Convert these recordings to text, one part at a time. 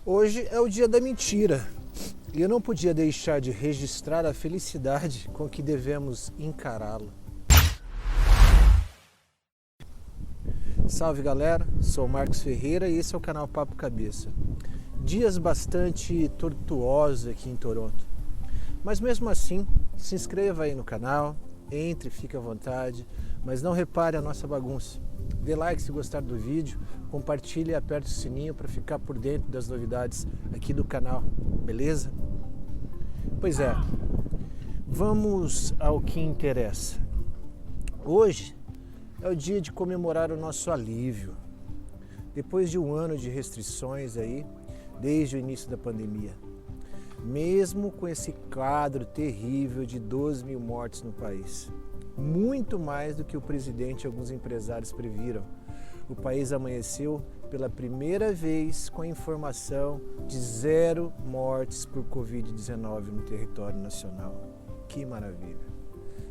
Hoje é o dia da mentira e eu não podia deixar de registrar a felicidade com que devemos encará-la. Salve galera, sou o Marcos Ferreira e esse é o canal Papo Cabeça. Dias bastante tortuosos aqui em Toronto, mas mesmo assim se inscreva aí no canal, entre, fique à vontade, mas não repare a nossa bagunça. Dê like se gostar do vídeo, compartilhe e aperte o sininho para ficar por dentro das novidades aqui do canal, beleza? Pois é, vamos ao que interessa. Hoje é o dia de comemorar o nosso alívio. Depois de um ano de restrições aí, desde o início da pandemia. Mesmo com esse quadro terrível de 12 mil mortes no país. Muito mais do que o presidente e alguns empresários previram. O país amanheceu pela primeira vez com a informação de 0 mortes por Covid-19 no território nacional. Que maravilha!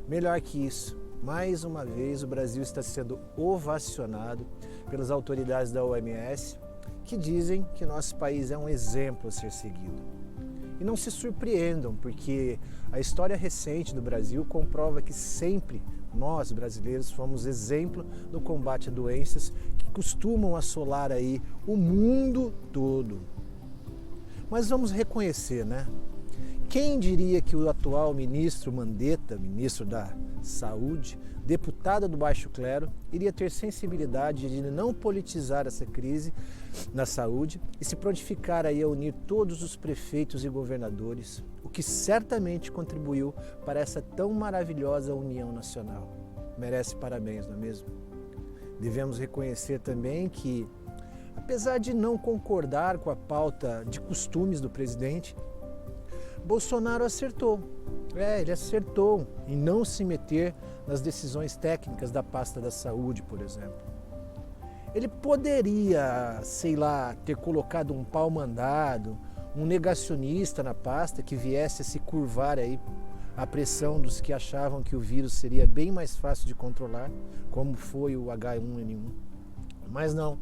Melhor que isso, mais uma vez o Brasil está sendo ovacionado pelas autoridades da OMS, que dizem que nosso país é um exemplo a ser seguido. E não se surpreendam, porque a história recente do Brasil comprova que sempre nós, brasileiros, fomos exemplo no combate a doenças que costumam assolar aí o mundo todo. Mas vamos reconhecer, né? Quem diria que o atual ministro Mandetta, ministro da Saúde, deputado do baixo clero, iria ter sensibilidade de não politizar essa crise na saúde e se prontificar aí a unir todos os prefeitos e governadores, o que certamente contribuiu para essa tão maravilhosa união nacional. Merece parabéns, não é mesmo? Devemos reconhecer também que, apesar de não concordar com a pauta de costumes do presidente, Bolsonaro acertou. Ele acertou em não se meter nas decisões técnicas da pasta da saúde, por exemplo. Ele poderia, sei lá, ter colocado um pau-mandado, um negacionista na pasta que viesse a se curvar aí à pressão dos que achavam que o vírus seria bem mais fácil de controlar, como foi o H1N1. Mas não,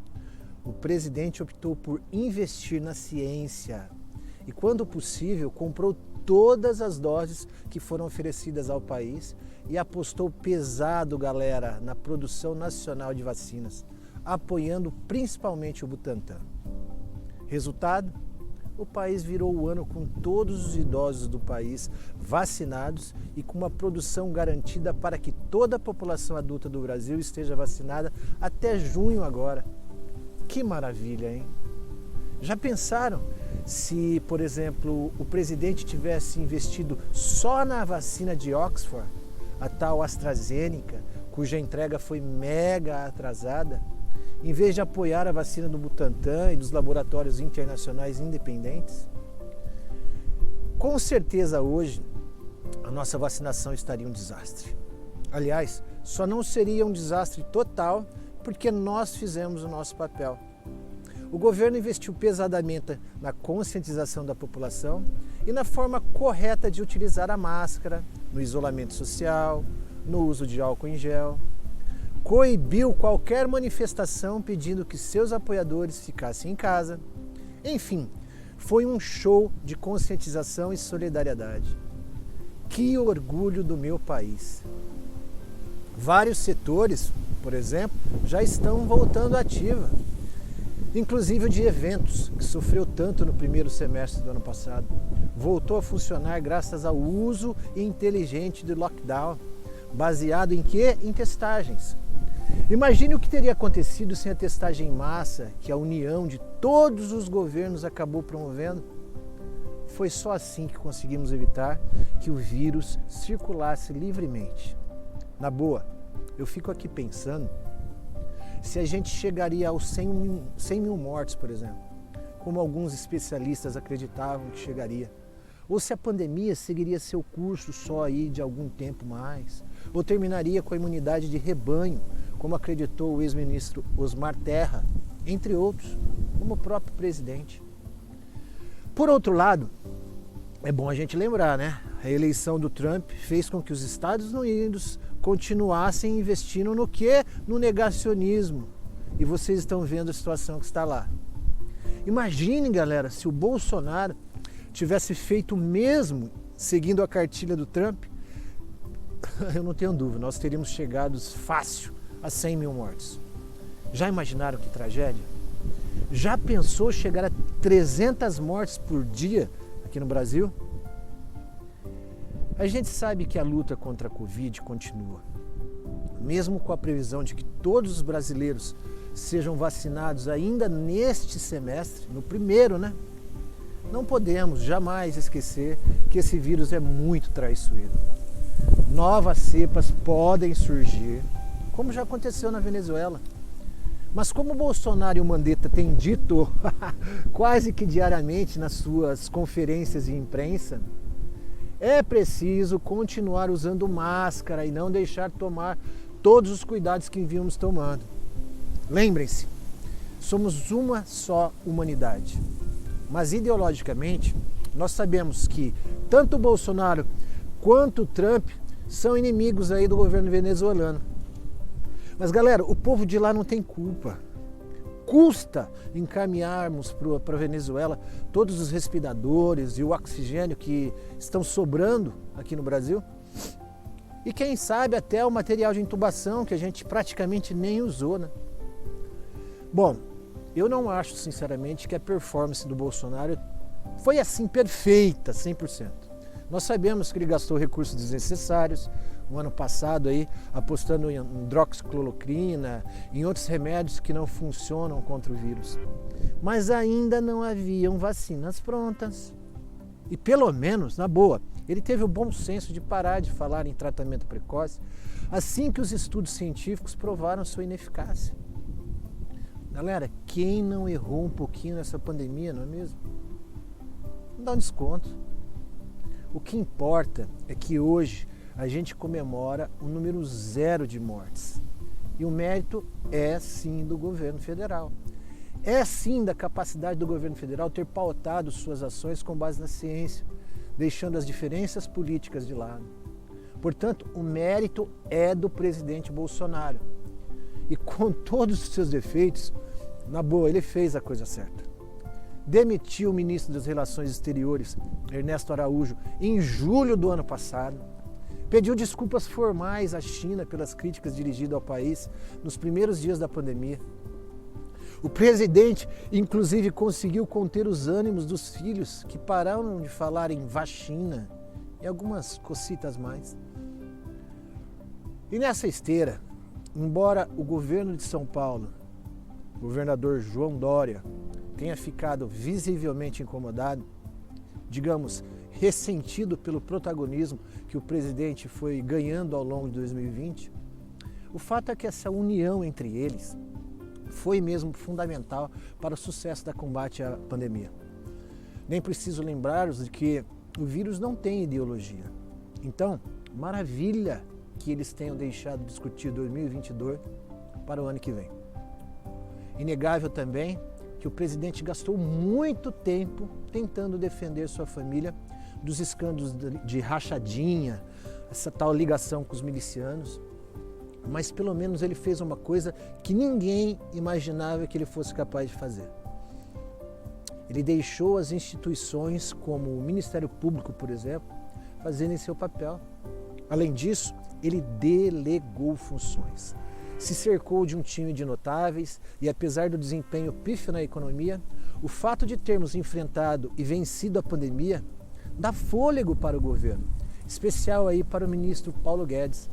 o presidente optou por investir na ciência e, quando possível, comprou todas as doses que foram oferecidas ao país e apostou pesado, galera, na produção nacional de vacinas, apoiando principalmente o Butantan. Resultado? O país virou o ano com todos os idosos do país vacinados e com uma produção garantida para que toda a população adulta do Brasil esteja vacinada até junho agora. Que maravilha, hein? Já pensaram se, por exemplo, o presidente tivesse investido só na vacina de Oxford, a tal AstraZeneca, cuja entrega foi mega atrasada, em vez de apoiar a vacina do Butantan e dos laboratórios internacionais independentes? Com certeza hoje a nossa vacinação estaria um desastre. Aliás, só não seria um desastre total porque nós fizemos o nosso papel. O governo investiu pesadamente na conscientização da população e na forma correta de utilizar a máscara, no isolamento social, no uso de álcool em gel. Coibiu qualquer manifestação pedindo que seus apoiadores ficassem em casa. Enfim, foi um show de conscientização e solidariedade. Que orgulho do meu país! Vários setores, por exemplo, já estão voltando à ativa. Inclusive o de eventos, que sofreu tanto no primeiro semestre do ano passado. Voltou a funcionar graças ao uso inteligente do lockdown, baseado em quê? Em testagens. Imagine o que teria acontecido sem a testagem em massa que a união de todos os governos acabou promovendo. Foi só assim que conseguimos evitar que o vírus circulasse livremente. Na boa, eu fico aqui pensando se a gente chegaria aos 100 mil mortes, por exemplo, como alguns especialistas acreditavam que chegaria. Ou se a pandemia seguiria seu curso só aí de algum tempo mais, ou terminaria com a imunidade de rebanho, como acreditou o ex-ministro Osmar Terra, entre outros, como o próprio presidente. Por outro lado, é bom a gente lembrar, né? A eleição do Trump fez com que os Estados Unidos continuassem investindo no quê? No negacionismo. E vocês estão vendo a situação que está lá. Imagine, galera, se o Bolsonaro tivesse feito o mesmo seguindo a cartilha do Trump, eu não tenho dúvida, nós teríamos chegado fácil a 100 mil mortes. Já imaginaram que tragédia? Já pensou chegar a 300 mortes por dia aqui no Brasil? A gente sabe que a luta contra a Covid continua. Mesmo com a previsão de que todos os brasileiros sejam vacinados ainda neste semestre, no primeiro, né? Não podemos jamais esquecer que esse vírus é muito traiçoeiro. Novas cepas podem surgir, como já aconteceu na Venezuela. Mas como o Bolsonaro e o Mandetta têm dito quase que diariamente nas suas conferências de imprensa, é preciso continuar usando máscara e não deixar tomar todos os cuidados que vínhamos tomando. Lembrem-se, somos uma só humanidade. Mas ideologicamente, nós sabemos que tanto o Bolsonaro quanto o Trump são inimigos aí do governo venezuelano. Mas galera, o povo de lá não tem culpa. Custa encaminharmos para a Venezuela todos os respiradores e o oxigênio que estão sobrando aqui no Brasil. E quem sabe até o material de intubação que a gente praticamente nem usou, né? Bom, eu não acho sinceramente que a performance do Bolsonaro foi assim perfeita, 100%. Nós sabemos que ele gastou recursos desnecessários no ano passado aí, apostando em hidroxicloroquina, em outros remédios que não funcionam contra o vírus. Mas ainda não haviam vacinas prontas. E pelo menos, na boa, ele teve o bom senso de parar de falar em tratamento precoce assim que os estudos científicos provaram sua ineficácia. Galera, quem não errou um pouquinho nessa pandemia, não é mesmo? Não dá um desconto. O que importa é que hoje a gente comemora o número 0 de mortes. E o mérito é sim do governo federal. É sim da capacidade do governo federal ter pautado suas ações com base na ciência, deixando as diferenças políticas de lado. Portanto, o mérito é do presidente Bolsonaro. E com todos os seus defeitos, na boa, ele fez a coisa certa. Demitiu o ministro das Relações Exteriores, Ernesto Araújo, em julho do ano passado. Pediu desculpas formais à China pelas críticas dirigidas ao país nos primeiros dias da pandemia. O presidente, inclusive, conseguiu conter os ânimos dos filhos que pararam de falar em vacina e algumas cocitas mais. E nessa esteira, embora o governo de São Paulo, o governador João Dória, tenha ficado visivelmente incomodado, digamos, ressentido pelo protagonismo que o presidente foi ganhando ao longo de 2020, o fato é que essa união entre eles foi mesmo fundamental para o sucesso da combate à pandemia. Nem preciso lembrar-os de que o vírus não tem ideologia. Então, maravilha que eles tenham deixado de discutir 2022 para o ano que vem. Inegável também que o presidente gastou muito tempo tentando defender sua família dos escândalos de rachadinha, essa tal ligação com os milicianos, mas pelo menos ele fez uma coisa que ninguém imaginava que ele fosse capaz de fazer. Ele deixou as instituições, como o Ministério Público, por exemplo, fazerem seu papel. Além disso, ele delegou funções. Se cercou de um time de notáveis e, apesar do desempenho pífio na economia, o fato de termos enfrentado e vencido a pandemia dá fôlego para o governo, especial aí para o ministro Paulo Guedes.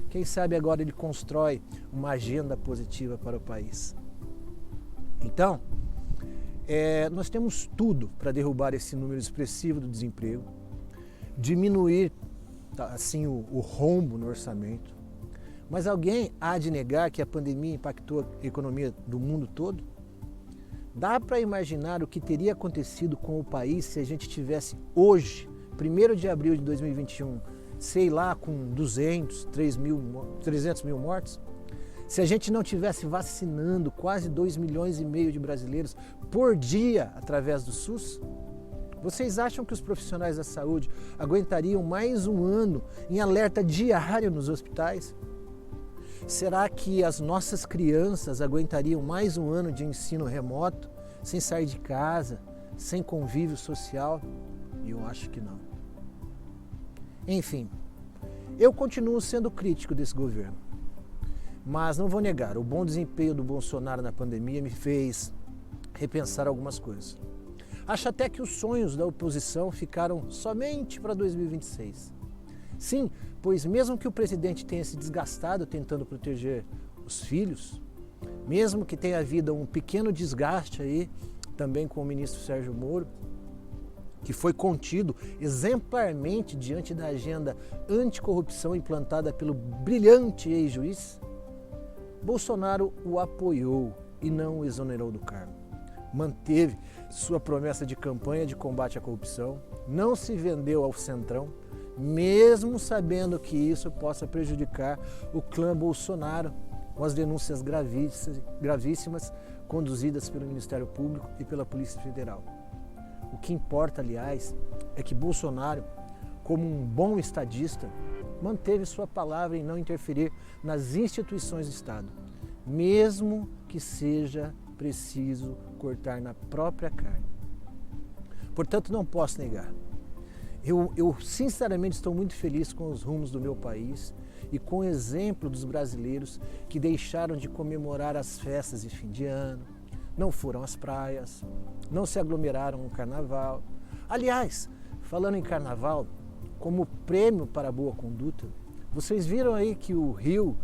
Quem sabe agora ele constrói uma agenda positiva para o país. Então, nós temos tudo para derrubar esse número expressivo do desemprego, diminuir assim o rombo no orçamento. Mas alguém há de negar que a pandemia impactou a economia do mundo todo? Dá para imaginar o que teria acontecido com o país se a gente tivesse hoje, 1º de abril de 2021, sei lá, com 300 mil mortes? Se a gente não tivesse vacinando quase 2,5 milhões de brasileiros por dia através do SUS? Vocês acham que os profissionais da saúde aguentariam mais um ano em alerta diário nos hospitais? Será que as nossas crianças aguentariam mais um ano de ensino remoto, sem sair de casa, sem convívio social? Eu acho que não. Enfim, eu continuo sendo crítico desse governo, mas não vou negar, o bom desempenho do Bolsonaro na pandemia me fez repensar algumas coisas. Acho até que os sonhos da oposição ficaram somente para 2026. Sim, pois mesmo que o presidente tenha se desgastado tentando proteger os filhos, mesmo que tenha havido um pequeno desgaste aí também com o ministro Sérgio Moro, que foi contido exemplarmente diante da agenda anticorrupção implantada pelo brilhante ex-juiz, Bolsonaro o apoiou e não o exonerou do cargo. Manteve sua promessa de campanha de combate à corrupção, não se vendeu ao Centrão, mesmo sabendo que isso possa prejudicar o clã Bolsonaro com as denúncias gravíssimas conduzidas pelo Ministério Público e pela Polícia Federal. O que importa, aliás, é que Bolsonaro, como um bom estadista, manteve sua palavra em não interferir nas instituições do Estado, mesmo que seja preciso cortar na própria carne. Portanto, não posso negar. Eu sinceramente estou muito feliz com os rumos do meu país e com o exemplo dos brasileiros que deixaram de comemorar as festas de fim de ano, não foram às praias, não se aglomeraram no carnaval. Aliás, falando em carnaval, como prêmio para a boa conduta, vocês viram aí que o Rio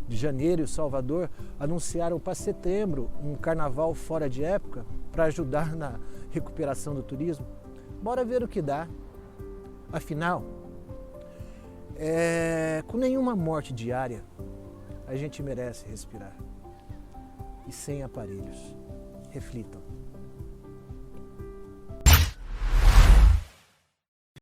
de Janeiro e o Salvador anunciaram para setembro um carnaval fora de época para ajudar na recuperação do turismo? Bora ver o que dá. Afinal, com nenhuma morte diária, a gente merece respirar. E sem aparelhos. Reflitam.